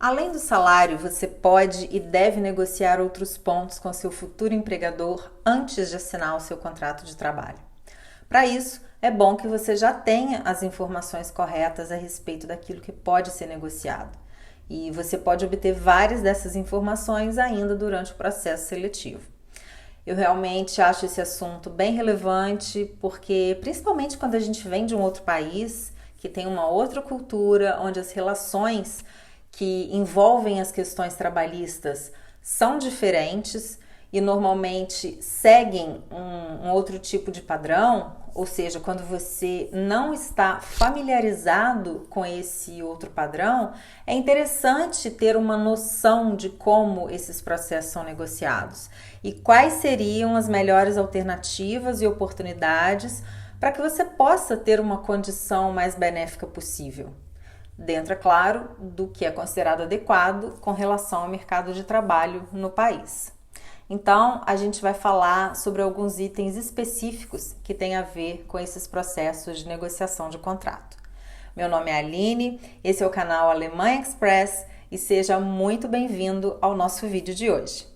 Além do salário, você pode e deve negociar outros pontos com seu futuro empregador antes de assinar o seu contrato de trabalho. Para isso, é bom que você já tenha as informações corretas a respeito daquilo que pode ser negociado. E você pode obter várias dessas informações ainda durante o processo seletivo. Eu realmente acho esse assunto bem relevante porque, principalmente quando a gente vem de um outro país, que tem uma outra cultura, onde as relações que envolvem as questões trabalhistas são diferentes e normalmente seguem um outro tipo de padrão, ou seja, quando você não está familiarizado com esse outro padrão, é interessante ter uma noção de como esses processos são negociados e quais seriam as melhores alternativas e oportunidades para que você possa ter uma condição mais benéfica possível. Dentro, é claro, do que é considerado adequado com relação ao mercado de trabalho no país. Então, a gente vai falar sobre alguns itens específicos que têm a ver com esses processos de negociação de contrato. Meu nome é Aline, esse é o canal Alemanha Express e seja muito bem-vindo ao nosso vídeo de hoje.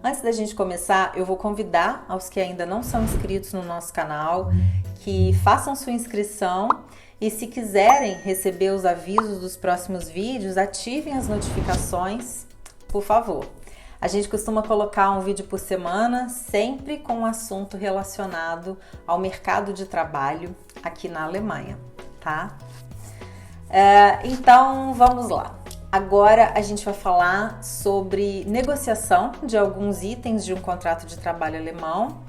Antes da gente começar, eu vou convidar aos que ainda não são inscritos no nosso canal que façam sua inscrição e, se quiserem receber os avisos dos próximos vídeos, ativem as notificações, por favor. A gente costuma colocar um vídeo por semana, sempre com um assunto relacionado ao mercado de trabalho aqui na Alemanha, tá? Então, vamos lá. Agora a gente vai falar sobre negociação de alguns itens de um contrato de trabalho alemão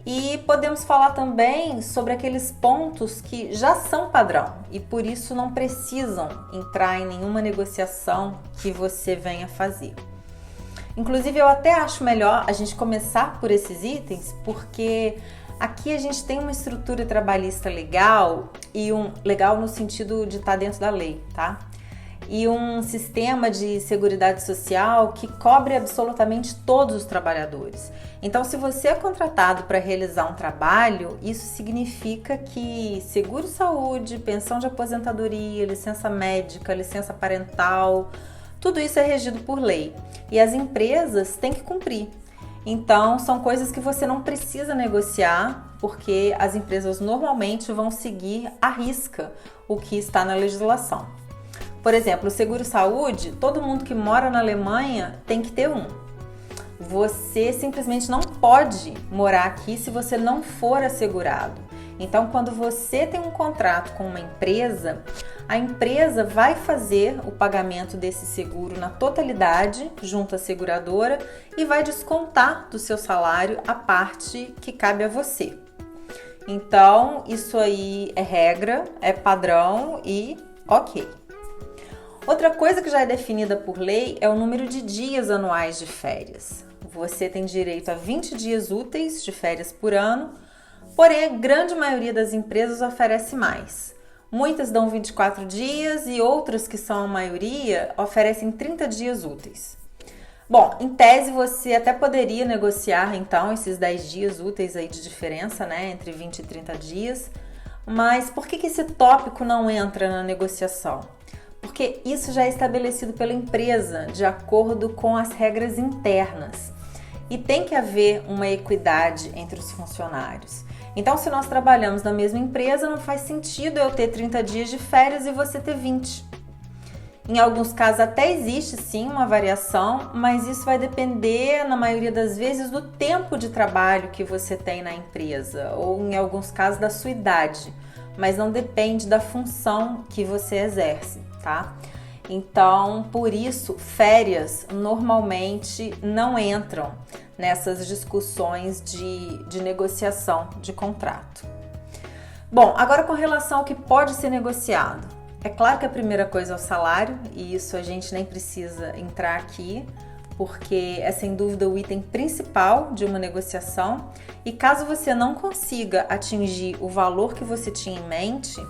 e podemos falar também sobre aqueles pontos que já são padrão e por isso não precisam entrar em nenhuma negociação que você venha fazer. Inclusive, eu até acho melhor a gente começar por esses itens porque aqui a gente tem uma estrutura trabalhista legal e legal no sentido de estar dentro da lei, tá? E um sistema de seguridade social que cobre absolutamente todos os trabalhadores. Então, se você é contratado para realizar um trabalho, isso significa que seguro-saúde, pensão de aposentadoria, licença médica, licença parental, tudo isso é regido por lei. E as empresas têm que cumprir. Então, são coisas que você não precisa negociar, porque as empresas normalmente vão seguir à risca o que está na legislação. Por exemplo, o seguro-saúde, todo mundo que mora na Alemanha tem que ter um. Você simplesmente não pode morar aqui se você não for assegurado. Então, quando você tem um contrato com uma empresa, a empresa vai fazer o pagamento desse seguro na totalidade junto à seguradora e vai descontar do seu salário a parte que cabe a você. Então, isso aí é regra, é padrão e ok. Outra coisa que já é definida por lei é o número de dias anuais de férias. Você tem direito a 20 dias úteis de férias por ano, porém a grande maioria das empresas oferece mais. Muitas dão 24 dias e outras, que são a maioria, oferecem 30 dias úteis. Bom, em tese você até poderia negociar então esses 10 dias úteis aí de diferença, né, entre 20 e 30 dias, mas por que esse tópico não entra na negociação? Porque isso já é estabelecido pela empresa de acordo com as regras internas e tem que haver uma equidade entre os funcionários. Então, se nós trabalhamos na mesma empresa, não faz sentido eu ter 30 dias de férias e você ter 20. Em alguns casos até existe sim uma variação, mas isso vai depender, na maioria das vezes, do tempo de trabalho que você tem na empresa ou, em alguns casos, da sua idade, mas não depende da função que você exerce, tá? Então, por isso, férias normalmente não entram nessas discussões de negociação de contrato. Bom, agora com relação ao que pode ser negociado. É claro que a primeira coisa é o salário, e isso a gente nem precisa entrar aqui, porque é sem dúvida o item principal de uma negociação. E caso você não consiga atingir o valor que você tinha em mente,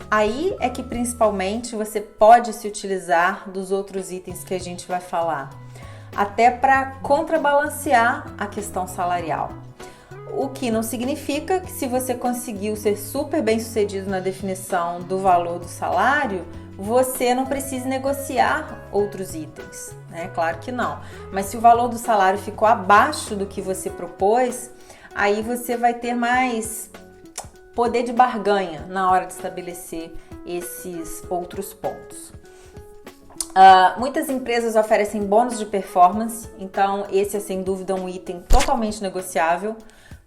aí é que principalmente você pode se utilizar dos outros itens que a gente vai falar, até para contrabalancear a questão salarial. O que não significa que se você conseguiu ser super bem sucedido na definição do valor do salário, você não precise negociar outros itens, né? Claro que não. Mas se o valor do salário ficou abaixo do que você propôs, aí você vai ter mais poder de barganha na hora de estabelecer esses outros pontos. Muitas empresas oferecem bônus de performance, então esse é sem dúvida um item totalmente negociável,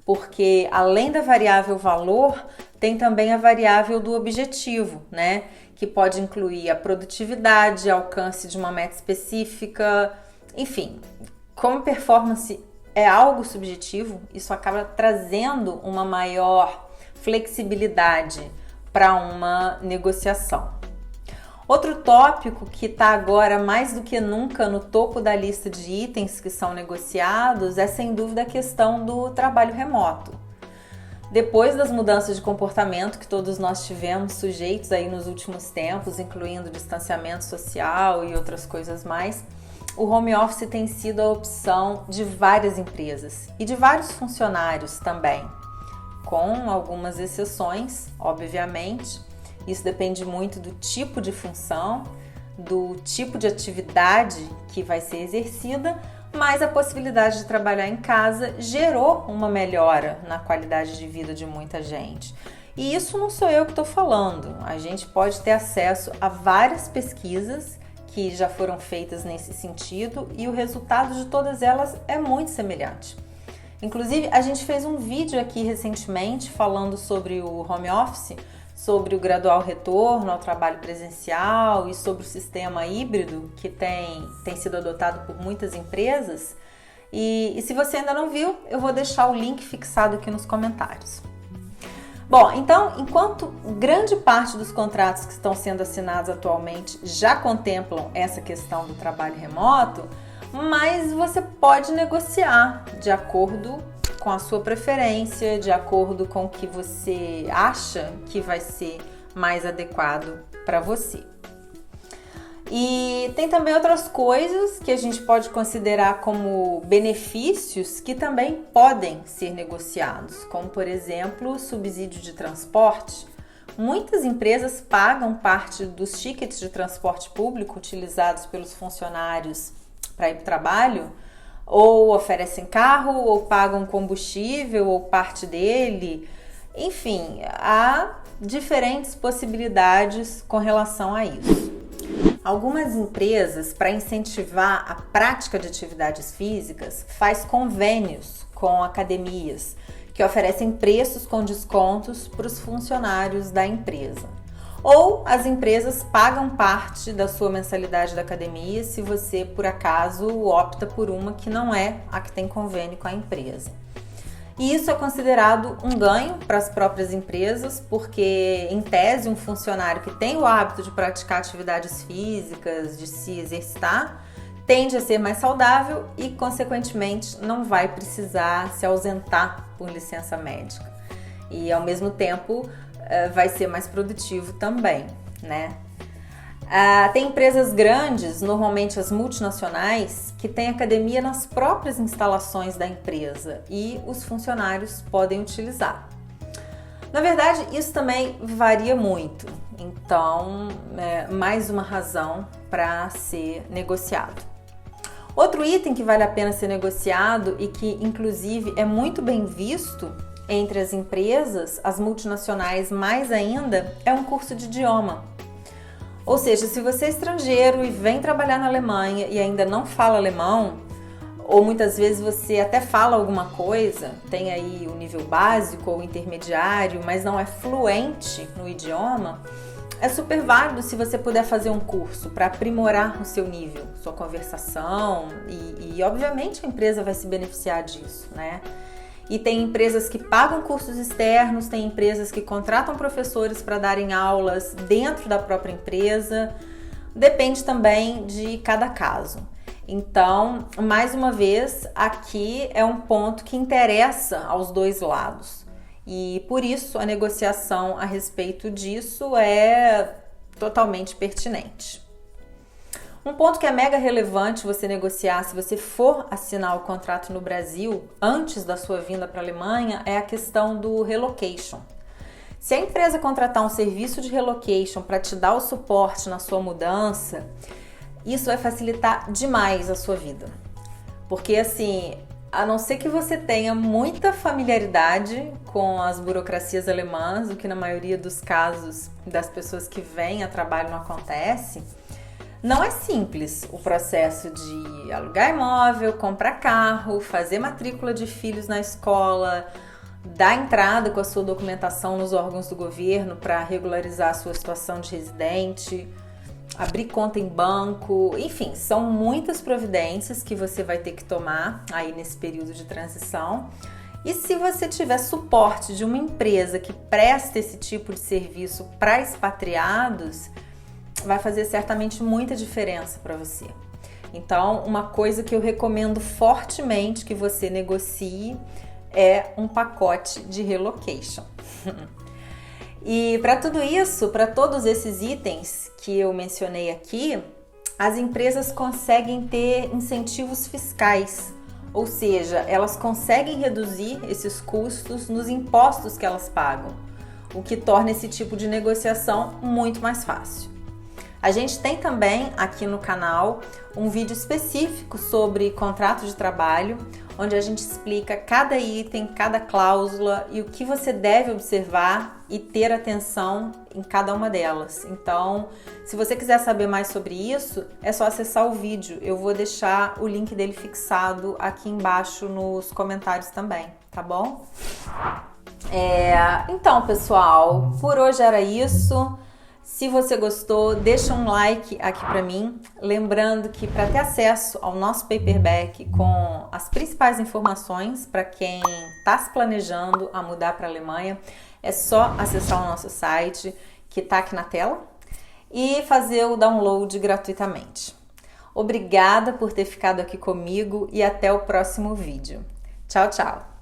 porque além da variável valor, tem também a variável do objetivo, né? Que pode incluir a produtividade, alcance de uma meta específica, enfim. Como performance é algo subjetivo, isso acaba trazendo uma maior flexibilidade para uma negociação. Outro tópico que está agora mais do que nunca no topo da lista de itens que são negociados é sem dúvida a questão do trabalho remoto. Depois das mudanças de comportamento que todos nós tivemos sujeitos aí nos últimos tempos, incluindo distanciamento social e outras coisas mais, o home office tem sido a opção de várias empresas e de vários funcionários também, com algumas exceções, obviamente. Isso depende muito do tipo de função, do tipo de atividade que vai ser exercida, mas a possibilidade de trabalhar em casa gerou uma melhora na qualidade de vida de muita gente. E isso não sou eu que estou falando, a gente pode ter acesso a várias pesquisas que já foram feitas nesse sentido e o resultado de todas elas é muito semelhante. Inclusive, a gente fez um vídeo aqui recentemente falando sobre o home office, sobre o gradual retorno ao trabalho presencial e sobre o sistema híbrido que tem sido adotado por muitas empresas. E se você ainda não viu, eu vou deixar o link fixado aqui nos comentários. Bom, então, enquanto grande parte dos contratos que estão sendo assinados atualmente já contemplam essa questão do trabalho remoto, mas você pode negociar de acordo com a sua preferência, de acordo com o que você acha que vai ser mais adequado para você. E tem também outras coisas que a gente pode considerar como benefícios que também podem ser negociados, como por exemplo o subsídio de transporte. Muitas empresas pagam parte dos tickets de transporte público utilizados pelos funcionários para ir para o trabalho, ou oferecem carro, ou pagam combustível, ou parte dele. Enfim, há diferentes possibilidades com relação a isso. Algumas empresas, para incentivar a prática de atividades físicas, faz convênios com academias, que oferecem preços com descontos para os funcionários da empresa. Ou as empresas pagam parte da sua mensalidade da academia se você, por acaso, opta por uma que não é a que tem convênio com a empresa. E isso é considerado um ganho para as próprias empresas, porque, em tese, um funcionário que tem o hábito de praticar atividades físicas, de se exercitar, tende a ser mais saudável e, consequentemente, não vai precisar se ausentar por licença médica. E, ao mesmo tempo, vai ser mais produtivo também, né? Tem empresas grandes, normalmente as multinacionais, que têm academia nas próprias instalações da empresa e os funcionários podem utilizar. Na verdade, isso também varia muito, então mais uma razão para ser negociado. Outro item que vale a pena ser negociado e que inclusive é muito bem visto entre as empresas, as multinacionais mais ainda, é um curso de idioma. Ou seja, se você é estrangeiro e vem trabalhar na Alemanha e ainda não fala alemão, ou muitas vezes você até fala alguma coisa, tem aí o nível básico ou intermediário, mas não é fluente no idioma, é super válido se você puder fazer um curso para aprimorar o seu nível, sua conversação e obviamente a empresa vai se beneficiar disso, né? E tem empresas que pagam cursos externos, tem empresas que contratam professores para darem aulas dentro da própria empresa. Depende também de cada caso. Então, mais uma vez, aqui é um ponto que interessa aos dois lados. E por isso a negociação a respeito disso é totalmente pertinente. Um ponto que é mega relevante você negociar se você for assinar o contrato no Brasil antes da sua vinda para a Alemanha é a questão do relocation. Se a empresa contratar um serviço de relocation para te dar o suporte na sua mudança, isso vai facilitar demais a sua vida. Porque assim, a não ser que você tenha muita familiaridade com as burocracias alemãs, o que na maioria dos casos das pessoas que vêm a trabalho não acontece, não é simples o processo de alugar imóvel, comprar carro, fazer matrícula de filhos na escola, dar entrada com a sua documentação nos órgãos do governo para regularizar a sua situação de residente, abrir conta em banco, enfim, são muitas providências que você vai ter que tomar aí nesse período de transição. E se você tiver suporte de uma empresa que presta esse tipo de serviço para expatriados, vai fazer certamente muita diferença para você. Então, uma coisa que eu recomendo fortemente que você negocie é um pacote de relocation. E para tudo isso, para todos esses itens que eu mencionei aqui, as empresas conseguem ter incentivos fiscais, ou seja, elas conseguem reduzir esses custos nos impostos que elas pagam, o que torna esse tipo de negociação muito mais fácil. A gente tem também aqui no canal um vídeo específico sobre contrato de trabalho, onde a gente explica cada item, cada cláusula e o que você deve observar e ter atenção em cada uma delas. Então, se você quiser saber mais sobre isso, é só acessar o vídeo. Eu vou deixar o link dele fixado aqui embaixo nos comentários também, tá bom? Então, pessoal, por hoje era isso. Se você gostou, deixa um like aqui para mim, lembrando que para ter acesso ao nosso paperback com as principais informações para quem está se planejando a mudar para a Alemanha, é só acessar o nosso site que está aqui na tela e fazer o download gratuitamente. Obrigada por ter ficado aqui comigo e até o próximo vídeo. Tchau, tchau!